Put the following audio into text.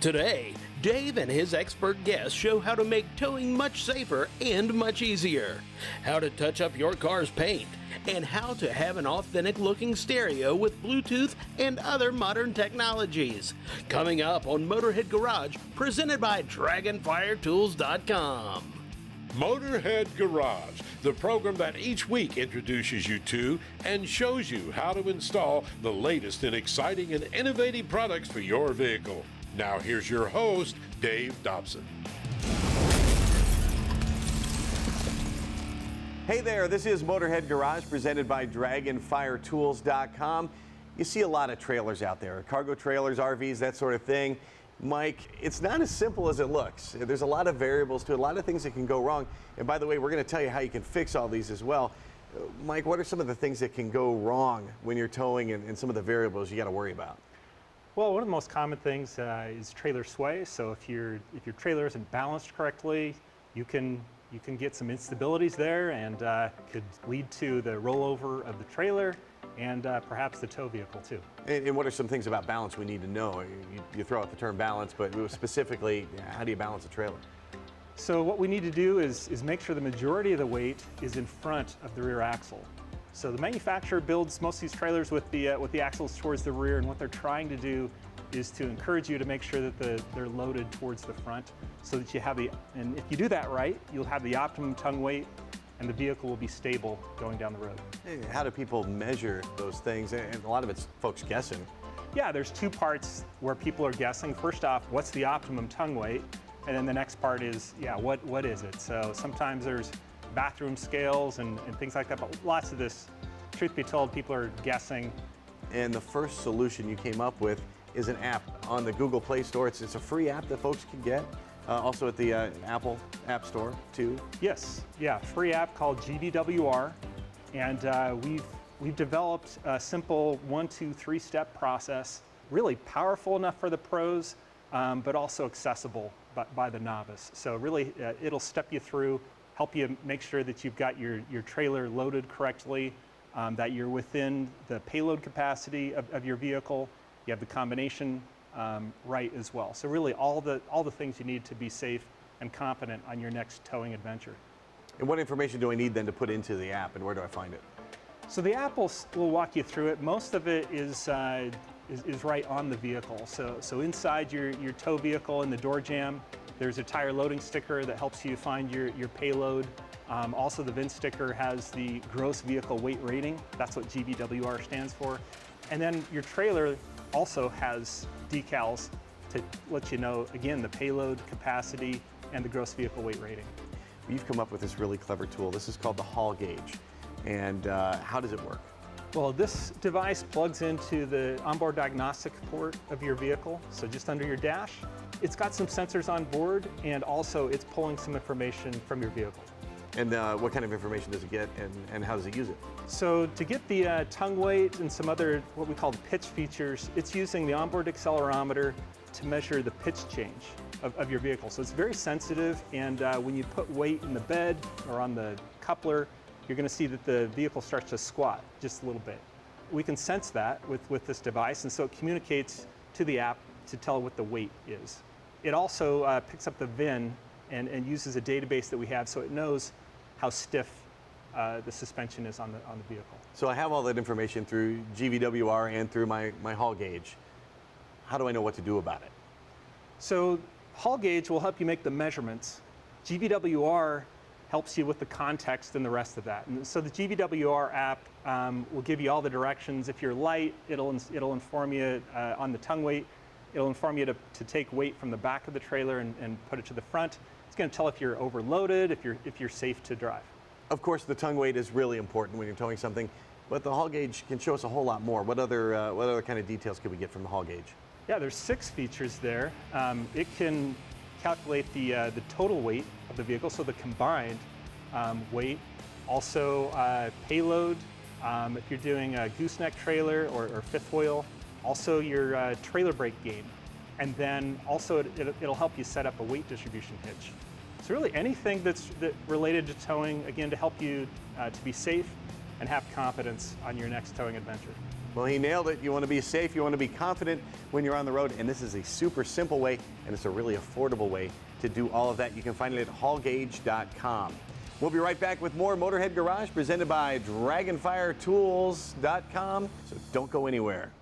Today, Dave and his expert guests show how to make towing much safer and much easier, how to touch up your car's paint, and how to have an authentic looking stereo with Bluetooth and other modern technologies. Coming up on Motorhead Garage, presented by Dragonfiretools.com. Motorhead Garage, the program that each week introduces you to and shows you how to install the latest in exciting and innovative products for your vehicle. Now here's your host, Dave Dobson. Hey there, this is Motorhead Garage presented by Dragonfiretools.com. You see a lot of trailers out there, cargo trailers, RVs, that sort of thing. Mike, it's not as simple as it looks. There's a lot of variables to it, a lot of things that can go wrong. And by the way, we're going to tell you how you can fix all these as well. Mike, what are some of the things that can go wrong when you're towing and some of the variables you got to worry about? Well, one of the most common things is trailer sway. So if your trailer isn't balanced correctly, you can get some instabilities there, and could lead to the rollover of the trailer and perhaps the tow vehicle too. And what are some things about balance we need to know? You throw out the term balance, but specifically, how do you balance a trailer? So what we need to do is make sure the majority of the weight is in front of the rear axle. So the manufacturer builds most of these trailers with the axles towards the rear, and what they're trying to do is to encourage you to make sure that they're loaded towards the front, so that you have and if you do that right, you'll have the optimum tongue weight, and the vehicle will be stable going down the road. How do people measure those things? And a lot of it's folks guessing. Yeah, there's two parts where people are guessing. First off, what's the optimum tongue weight? And then the next part is, what is it? So sometimes there's bathroom scales and things like that, but lots of this, truth be told, people are guessing. And the first solution you came up with is an app on the Google Play Store. It's a free app that folks can get. Also at the Apple App Store too. Yes, free app called GVWR, and we've developed a simple 1, 2, 3 step process, really powerful enough for the pros, but also accessible by the novice. So really, it'll step you through, help you make sure that you've got your trailer loaded correctly, that you're within the payload capacity of your vehicle. You have the combination right as well. So really all the things you need to be safe and confident on your next towing adventure. And what information do I need then to put into the app, and where do I find it? So the app will walk you through it. Most of it is right on the vehicle. So inside your tow vehicle in the door jamb, there's a tire loading sticker that helps you find your payload. Also, the VIN sticker has the gross vehicle weight rating. That's what GVWR stands for. And then your trailer also has decals to let you know, again, the payload capacity and the gross vehicle weight rating. You've come up with this really clever tool. This is called the Hall Gauge. And how does it work? Well, this device plugs into the onboard diagnostic port of your vehicle, so just under your dash. It's got some sensors on board, and also it's pulling some information from your vehicle. And what kind of information does it get, and how does it use it? So to get the tongue weight and some other what we call pitch features, it's using the onboard accelerometer to measure the pitch change of your vehicle. So it's very sensitive, and when you put weight in the bed or on the coupler, you're going to see that the vehicle starts to squat just a little bit. We can sense that with this device, and so it communicates to the app to tell what the weight is. It also picks up the VIN and uses a database that we have, so it knows how stiff the suspension is on the vehicle. So I have all that information through GVWR and through my Hall Gauge. How do I know what to do about it? So Hall Gauge will help you make the measurements. GVWR helps you with the context and the rest of that. And so the GVWR app will give you all the directions. If you're light, it'll inform you on the tongue weight. It'll inform you to take weight from the back of the trailer and put it to the front. It's going to tell if you're overloaded, if you're safe to drive. Of course, the tongue weight is really important when you're towing something, but the Hall Gauge can show us a whole lot more. What other kind of details could we get from the Hall Gauge? Yeah, there's 6 features there. It can calculate the total weight of the vehicle, so the combined weight. Also payload, if you're doing a gooseneck trailer or fifth wheel. Also your trailer brake gain. And then also it'll help you set up a weight distribution hitch. So really anything that's related to towing, again, to help you to be safe and have confidence on your next towing adventure. Well, he nailed it. You want to be safe, you want to be confident when you're on the road, and this is a super simple way, and it's a really affordable way to do all of that. You can find it at hallgauge.com. We'll be right back with more Motorhead Garage presented by Dragonfire Tools.com, so don't go anywhere.